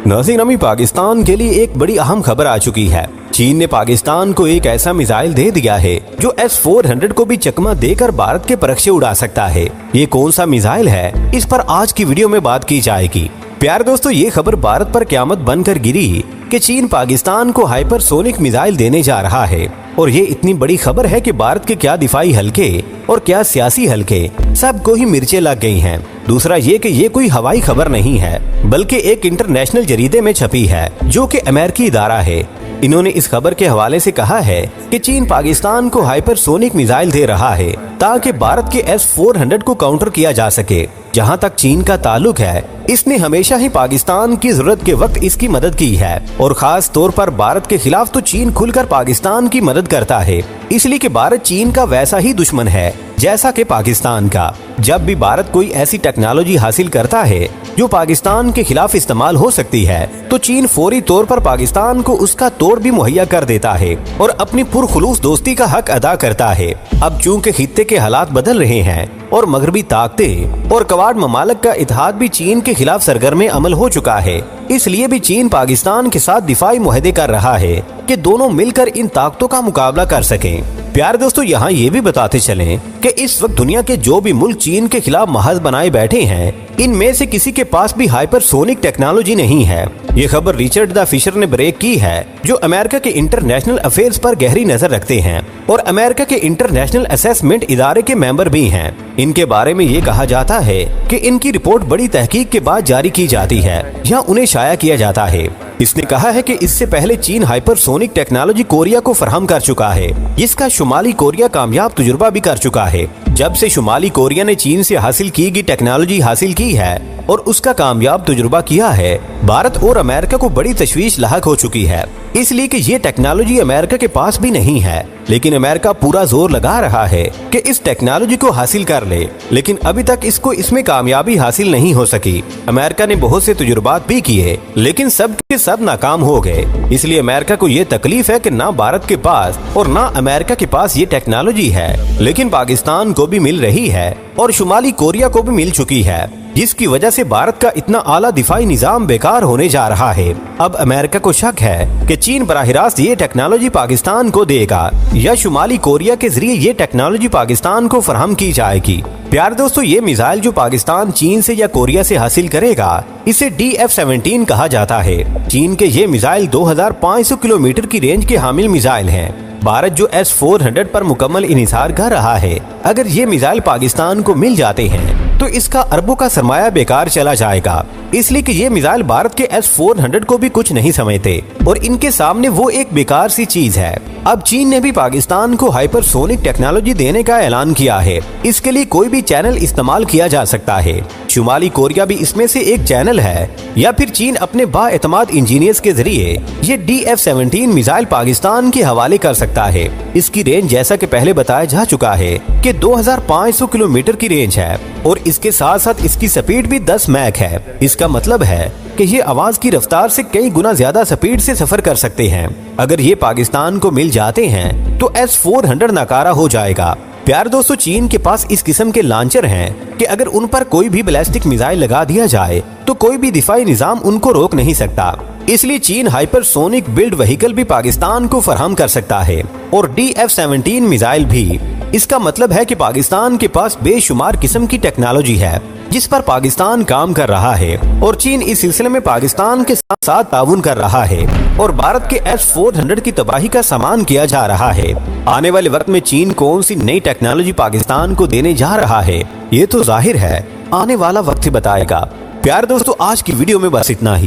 नाज़रीन, अभी पाकिस्तान के लिए एक बड़ी अहम खबर आ चुकी है। चीन ने पाकिस्तान को एक ऐसा मिसाइल दे दिया है जो S-400 को भी चकमा देकर भारत के परखचे उड़ा सकता है। ये कौन सा मिसाइल है, इस पर आज की वीडियो में बात की जाएगी। प्यारे दोस्तों, ये खबर भारत पर क़यामत बनकर गिरी कि चीन पाकिस्तान को हाइपरसोनिक मिसाइल देने जा रहा है। और ये इतनी बड़ी खबर है कि भारत के क्या दिफाई हल्के और क्या सियासी हल्के सबको ही मिर्चें लग गई हैं। दूसरा ये कि ये कोई हवाई खबर नहीं है, बल्कि एक इंटरनेशनल जरीदे में छपी है जो कि अमेरिकी इदारा है। इन्होंने इस खबर के हवाले से कहा है कि चीन पाकिस्तान को हाइपरसोनिक मिसाइल दे रहा है ताकि भारत के S-400 को काउंटर किया जा सके। जहां तक चीन का ताल्लुक है, इसने हमेशा ही पाकिस्तान की जरूरत के वक्त इसकी मदद की है और खास तौर पर भारत के खिलाफ तो चीन खुलकर पाकिस्तान की मदद करता है, इसलिए कि भारत चीन का वैसा ही दुश्मन है जैसा कि पाकिस्तान का। जब भी भारत कोई ऐसी टेक्नोलॉजी हासिल करता है जो पाकिस्तान के खिलाफ इस्तेमाल हो सकती है, तो चीन फौरी तौर पर पाकिस्तान को उसका तोड़ भी मुहैया कर देता है और अपनी पुरखुलूस दोस्ती का हक अदा करता है। अब चूंकि खित्ते के हालात बदल रहे हैं और मगरबी ताकतें और कवाड़ ममालिक का इत्तेहाद भी चीन के खिलाफ सरगर्म अमल हो चुका है, इसलिए भी चीन पाकिस्तान के साथ दिफाई मुआहदे कर रहा है कि दोनों मिलकर इन ताकतों का मुकाबला कर सकें। प्यारे दोस्तों, यहाँ ये भी बताते चलें कि इस वक्त दुनिया के जो भी मुल्क चीन के खिलाफ महज बनाए बैठे हैं, इनमें से किसी के पास भी हाइपरसोनिक टेक्नोलॉजी नहीं है। ये खबर रिचर्ड द फिशर ने ब्रेक की है, जो अमेरिका के इंटरनेशनल अफेयर्स पर गहरी नजर रखते हैं और अमेरिका के इंटरनेशनल असेसमेंट इदारे के मेंबर भी हैं। इनके बारे में ये कहा जाता है कि इनकी रिपोर्ट बड़ी तहकीक के बाद जारी की जाती है या उन्हें शाया किया जाता है। इसने कहा है कि इससे पहले चीन हाइपरसोनिक टेक्नोलॉजी कोरिया को फराहम कर चुका है, जिसका शुमाली कोरिया कामयाब तजुर्बा भी कर चुका है। जब से शुमाली कोरिया ने चीन से हासिल की गई टेक्नोलॉजी हासिल की है और उसका कामयाब तजुर्बा किया है, भारत और अमेरिका को बड़ी तशवीश लाहक हो चुकी है, इसलिए कि ये टेक्नोलॉजी अमेरिका के पास भी नहीं है। लेकिन अमेरिका पूरा जोर लगा रहा है कि इस टेक्नोलॉजी को हासिल कर ले, लेकिन अभी तक इसमें कामयाबी हासिल नहीं हो सकी। अमेरिका ने बहुत से तजुर्बात भी किए, लेकिन सब के सब नाकाम हो गए। इसलिए अमेरिका को ये तकलीफ है कि ना भारत के पास और ना अमेरिका के पास ये टेक्नोलॉजी है, लेकिन पाकिस्तान को भी मिल रही है और शुमाली कोरिया को भी मिल चुकी है, जिसकी वजह से भारत का इतना आला दिफाई निजाम बेकार होने जा रहा है। अब अमेरिका को शक है कि चीन बराह रास्त ये टेक्नोलॉजी पाकिस्तान को देगा या शुमाली कोरिया के जरिए ये टेक्नोलॉजी पाकिस्तान को फराहम की जाएगी। प्यारे दोस्तों, ये मिसाइल जो पाकिस्तान चीन से या कोरिया से हासिल करेगा, इसे DF-17 कहा जाता है। चीन के ये मिसाइल 2500 किलोमीटर की रेंज के हामिल मिसाइल हैं। भारत जो S-400 पर मुकम्मल इन्हिसार कर रहा है, अगर ये मिसाइल पाकिस्तान को मिल जाते हैं तो इसका अरबों का सरमाया बेकार चला जाएगा, इसलिए कि ये मिसाइल भारत के S-400 को भी कुछ नहीं समझते और इनके सामने वो एक बेकार सी चीज है। अब चीन ने भी पाकिस्तान को हाइपरसोनिक टेक्नोलॉजी देने का ऐलान किया है। इसके लिए कोई भी चैनल इस्तेमाल किया जा सकता है। शुमाली कोरिया भी इसमें से एक चैनल है, या फिर चीन अपने बाएतमाद इंजीनियर्स के जरिए ये DF-17 मिसाइल पाकिस्तान के हवाले कर सकता है। इसकी रेंज जैसा कि पहले बताया जा चुका है कि 2500 किलोमीटर की रेंज है और इसके साथ साथ इसकी स्पीड भी 10 मैक है। इसका मतलब है कि ये आवाज की रफ्तार से कई गुना ज्यादा स्पीड से सफर कर सकते हैं। अगर ये पाकिस्तान को मिल जाते हैं तो S-400 नाकारा हो जाएगा। प्यारे दोस्तों, चीन के पास इस किस्म के लॉन्चर हैं कि अगर उन पर कोई भी बैलिस्टिक मिसाइल लगा दिया जाए तो कोई भी दिफाई निजाम उनको रोक नहीं सकता। इसलिए चीन हाइपरसोनिक बिल्ड व्हीकल भी पाकिस्तान को फराहम कर सकता है और DF-17 मिसाइल भी। इसका मतलब है कि पाकिस्तान के पास बेशुमार किस्म की टेक्नोलॉजी है जिस पर पाकिस्तान काम कर रहा है और चीन इस सिलसिले में पाकिस्तान के साथ ताउन कर रहा है और भारत के S-400 की तबाही का सामान किया जा रहा है। आने वाले वक्त में चीन कौन सी नई टेक्नोलॉजी पाकिस्तान को देने जा रहा है, ये तो जाहिर है आने वाला वक्त ही बताएगा। प्यारे दोस्तों, आज की वीडियो में बस इतना ही।